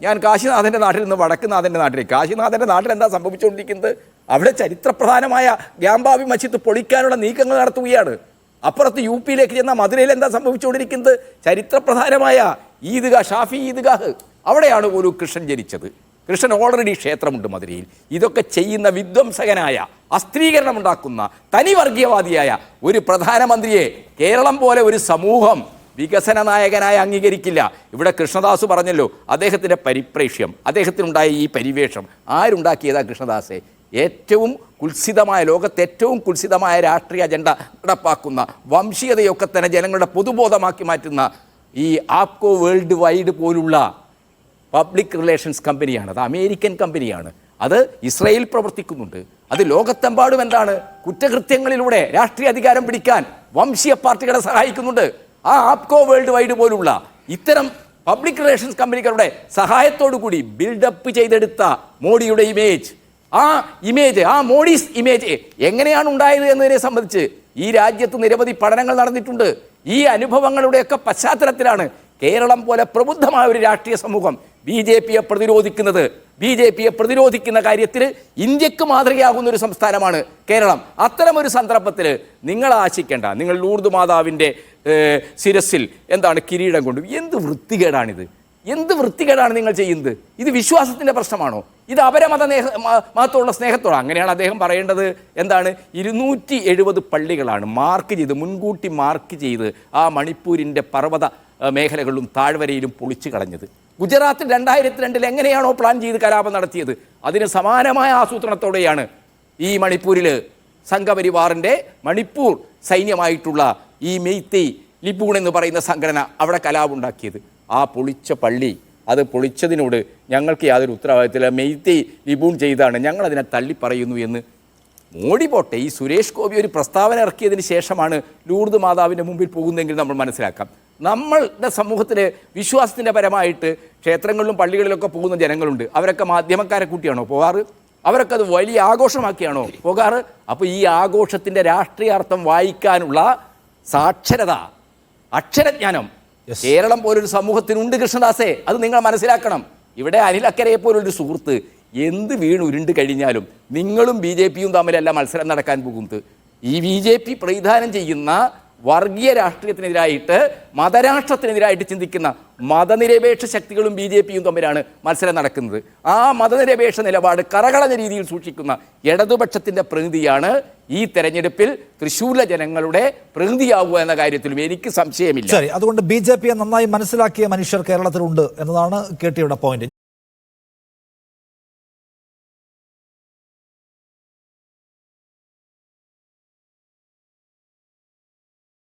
ഞാൻ കാശിനാഥൻ്റെ നാട്ടിൽ നിന്ന് വടക്കുനാഥൻ്റെ നാട്ടിലേക്ക്. കാശിനാഥൻ്റെ നാട്ടിൽ എന്താ സംഭവിച്ചുകൊണ്ടിരിക്കുന്നത്? അവിടെ ചരിത്രപ്രധാനമായ ഗ്യാമ്പാവി മസ്ജിദ് പൊളിക്കാനുള്ള നീക്കങ്ങൾ നടത്തുകയാണ്. അപ്പുറത്ത് യു പിയിലേക്ക് ചെന്ന മധുരയിൽ എന്താ സംഭവിച്ചുകൊണ്ടിരിക്കുന്നത്? ചരിത്രപ്രധാനമായ ഈദ്ഗാഹ്, ഷാഫി ഈദ്ഗാഹ്, അവിടെയാണ് ഒരു കൃഷ്ണൻ ജനിച്ചത്. കൃഷ്ണൻ ഓൾറെഡി ക്ഷേത്രമുണ്ട് മധുരയിൽ. ഇതൊക്കെ ചെയ്യുന്ന വിധ്വംസകനായ, അസ്ത്രീകരണം ഉണ്ടാക്കുന്ന, തനി വർഗീയവാദിയായ ഒരു പ്രധാനമന്ത്രിയെ കേരളം പോലെ ഒരു സമൂഹം വികസന നായകനായി അംഗീകരിക്കില്ല. ഇവിടെ കൃഷ്ണദാസ് പറഞ്ഞല്ലോ, അദ്ദേഹത്തിൻ്റെ പരിപ്രേക്ഷ്യം, അദ്ദേഹത്തിനുണ്ടായ ഈ പരിവേഷം ആരുണ്ടാക്കിയതാ? കൃഷ്ണദാസെ. ഏറ്റവും കുൽസിതമായ, ലോകത്തെ ഏറ്റവും കുൽസിതമായ രാഷ്ട്രീയ അജണ്ട നടപ്പാക്കുന്ന, വംശീയതയൊക്കെ തന്നെ ജനങ്ങളുടെ പൊതുബോധമാക്കി മാറ്റുന്ന ഈ ആപ്കോ വേൾഡ് വൈഡ് പോലുള്ള പബ്ലിക് റിലേഷൻസ് കമ്പനിയാണ്. അത് അമേരിക്കൻ കമ്പനിയാണ്. അത് ഇസ്രയേൽ പ്രവർത്തിക്കുന്നുണ്ട്. അത് ലോകത്തെമ്പാടും എന്താണ്, കുറ്റകൃത്യങ്ങളിലൂടെ രാഷ്ട്രീയ അധികാരം പിടിക്കാൻ വംശീയ പാർട്ടികളെ സഹായിക്കുന്നുണ്ട്. ആ ആപ്കോ വേൾഡ് വൈഡ് പോലുള്ള ഇത്തരം പബ്ലിക് റിലേഷൻസ് കമ്പനികളുടെ സഹായത്തോടു കൂടി ബിൽഡപ്പ് ചെയ്തെടുത്ത മോഡിയുടെ ഇമേജ്, ആ ഇമേജ്, ആ മോഡീസ് ഇമേജ് എങ്ങനെയാണ് ഉണ്ടായത് എന്നതിനെ സംബന്ധിച്ച് ഈ രാജ്യത്ത് നിരവധി പഠനങ്ങൾ നടന്നിട്ടുണ്ട്. ഈ അനുഭവങ്ങളുടെയൊക്കെ പശ്ചാത്തലത്തിലാണ് കേരളം പോലെ പ്രബുദ്ധമായ ഒരു രാഷ്ട്രീയ സമൂഹം ബി ജെ പിയെ പ്രതിരോധിക്കുന്നത്. ബി ജെ പിയെ പ്രതിരോധിക്കുന്ന കാര്യത്തിൽ ഇന്ത്യക്ക് മാതൃകയാകുന്ന ഒരു സംസ്ഥാനമാണ് കേരളം. അത്തരമൊരു സന്ദർഭത്തിൽ നിങ്ങൾ ആശിക്കേണ്ട, നിങ്ങൾ ലൂർദ് മാതാവിൻ്റെ ശിരസിൽ എന്താണ് കിരീടം കൊണ്ട്, എന്ത് വൃത്തികേടാണിത്? എന്ത് വൃത്തികേടാണ് നിങ്ങൾ ചെയ്യുന്നത്? ഇത് വിശ്വാസത്തിൻ്റെ പ്രശ്നമാണോ? ഇത് അപരമത മതത്തോടുള്ള സ്നേഹത്തോടെ? അങ്ങനെയാണ് അദ്ദേഹം പറയേണ്ടത്. എന്താണ്, 270 പള്ളികളാണ് മാർക്ക് ചെയ്ത്, മുൻകൂട്ടി മാർക്ക് ചെയ്ത് ആ മണിപ്പൂരിൻ്റെ പർവ്വത മേഖലകളിലും താഴ്വരയിലും പൊളിച്ചു കളഞ്ഞത്. ഗുജറാത്തിൽ 2002 എങ്ങനെയാണോ പ്ലാൻ ചെയ്ത് കലാപം നടത്തിയത്, അതിന് സമാനമായ ആസൂത്രണത്തോടെയാണ് ഈ മണിപ്പൂരിൽ സംഘപരിവാറിൻ്റെ മണിപ്പൂർ സൈന്യമായിട്ടുള്ള ഈ മെയ്തേയ് ലിപൂൺ എന്ന് പറയുന്ന സംഘടന അവിടെ കലാപം ഉണ്ടാക്കിയത്. ആ പൊളിച്ച പള്ളി, അത് പൊളിച്ചതിനോട് ഞങ്ങൾക്ക് യാതൊരു ഉത്തരവാദിത്തമില്ല, മെയ്തേയ് ലിപൂൺ ചെയ്താണ്, ഞങ്ങളതിനെ തള്ളിപ്പറയുന്നു എന്ന് മോഡി പോട്ടെ. ഈ സുരേഷ് ഗോപി ഒരു പ്രസ്താവന ഇറക്കിയതിന് ശേഷമാണ് ലൂർദ് മാതാവിൻ്റെ മുമ്പിൽ പോകുന്നതെങ്കിൽ നമ്മൾ മനസ്സിലാക്കാം. നമ്മളുടെ സമൂഹത്തിൽ വിശ്വാസത്തിൻ്റെ പരമായിട്ട് ക്ഷേത്രങ്ങളിലും പള്ളികളിലൊക്കെ പോകുന്ന ജനങ്ങളുണ്ട്. അവരൊക്കെ മാധ്യമക്കാരെ കൂട്ടിയാണോ പോകാറ്? അവരൊക്കെ അത് വലിയ ആഘോഷമാക്കിയാണോ പോകാറ്? അപ്പോൾ ഈ ആഘോഷത്തിൻ്റെ രാഷ്ട്രീയാർത്ഥം വായിക്കാനുള്ള സാക്ഷരത, അക്ഷരജ്ഞാനം കേരളം പോലൊരു സമൂഹത്തിനുണ്ട് കൃഷ്ണദാസേ. അത് നിങ്ങൾ മനസ്സിലാക്കണം. ഇവിടെ അനിൽ അക്കരയെ പോലൊരു സുഹൃത്ത് എന്ത് വീണ് ഉരുണ്ട് കഴിഞ്ഞാലും നിങ്ങളും ബി ജെ പിയും തമ്മിലല്ല മത്സരം നടക്കാൻ പോകുന്നത്. ഈ ബി ജെ പി പ്രതിദാനം ചെയ്യുന്ന വർഗീയ രാഷ്ട്രീയത്തിനെതിരായിട്ട്, മതരാഷ്ട്രത്തിനെതിരായിട്ട് ചിന്തിക്കുന്ന മതനിരപേക്ഷ ശക്തികളും ബി ജെ പിയും തമ്മിലാണ് മത്സരം നടക്കുന്നത്. ആ മതനിരപേക്ഷ നിലപാട് കറകളഞ്ഞ രീതിയിൽ സൂക്ഷിക്കുന്ന ഇടതുപക്ഷത്തിൻ്റെ പ്രതിനിധിയാണ് ഈ തെരഞ്ഞെടുപ്പിൽ തൃശ്ശൂരിലെ ജനങ്ങളുടെ പ്രതിനിധിയാവുക എന്ന കാര്യത്തിലും എനിക്ക് സംശയമില്ല. ശരി, അതുകൊണ്ട് ബി ജെ പിയെ നന്നായി മനസ്സിലാക്കിയ മനുഷ്യർ കേരളത്തിലുണ്ട് എന്നതാണ് KT യുടെ പോയിന്റ്.